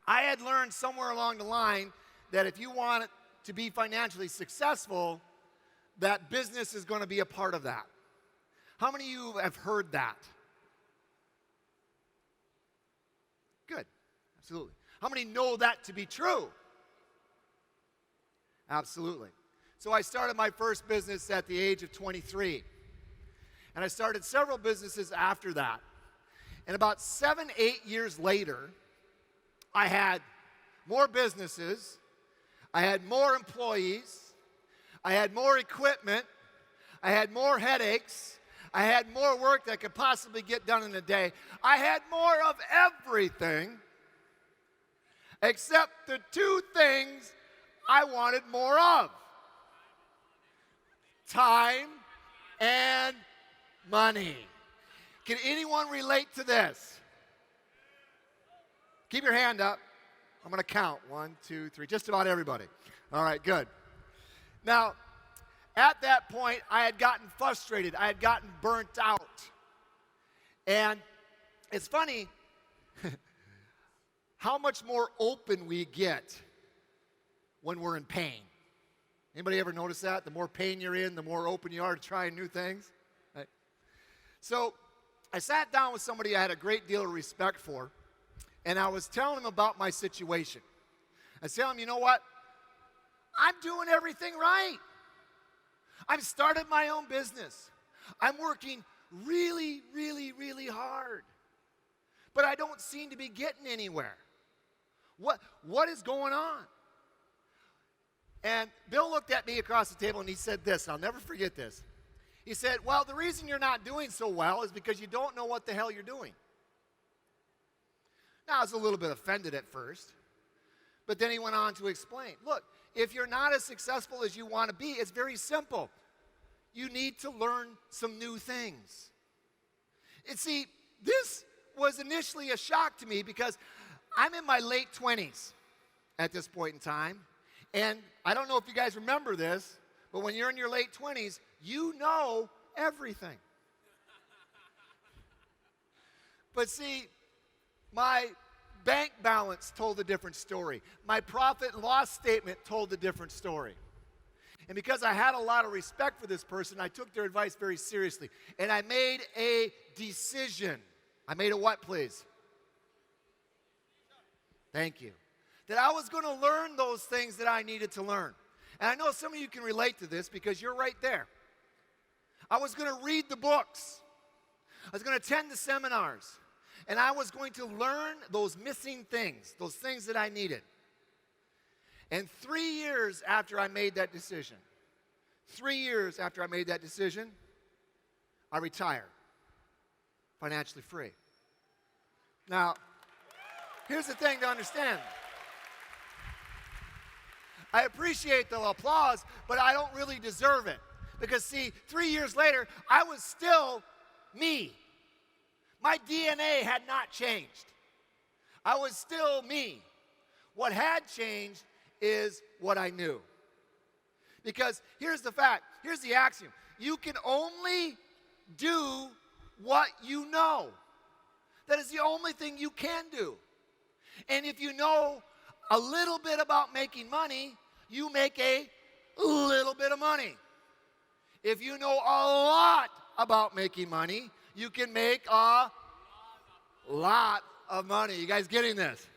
I had learned somewhere along the line that if you want to be financially successful, that business is going to be a part of that. How many of you have heard that? Good. Absolutely. How many know that to be true? Absolutely. So I started my first business at the age of 23. And I started several businesses after that. And about 7, 8 years later, I had more businesses, I had more employees, I had more equipment, I had more headaches, I had more work that could possibly get done in a day. I had more of everything except the two things I wanted more of: time and money. Can anyone relate to this? Keep your hand up. I'm going to count. 1, 2, 3. Just about everybody. All right, good. Now, at that point, I had gotten frustrated. I had gotten burnt out. And it's funny how much more open we get when we're in pain. Anybody ever notice that? The more pain you're in, the more open you are to trying new things. Right? So I sat down with somebody I had a great deal of respect for, and I was telling him about my situation. I was telling him, you know what? I'm doing everything right. I've started my own business. I'm working really, really, really hard. But I don't seem to be getting anywhere. What is going on? And Bill looked at me across the table and he said this, I'll never forget this. He said, well, the reason you're not doing so well is because you don't know what the hell you're doing. Now, I was a little bit offended at first, but then he went on to explain, look, if you're not as successful as you want to be, it's very simple. You need to learn some new things. And see, this was initially a shock to me because I'm in my late 20s at this point in time. And I don't know if you guys remember this, but when you're in your late 20s, you know everything. But see, my bank balance told a different story. My profit and loss statement told a different story. And because I had a lot of respect for this person, I took their advice very seriously. And I made a decision. I made a what, please? Thank you. That I was going to learn those things that I needed to learn. And I know some of you can relate to this because you're right there. I was going to read the books. I was going to attend the seminars. And I was going to learn those missing things, those things that I needed. And 3 years after I made that decision, I retired, financially free. Now, here's the thing to understand. I appreciate the applause, but I don't really deserve it. Because see, 3 years later, I was still me. My DNA had not changed. I was still me. What had changed is what I knew. Because here's the fact, here's the axiom. You can only do what you know. That is the only thing you can do. And if you know a little bit about making money, you make a little bit of money. If you know a lot about making money, you can make a lot of money. You guys getting this?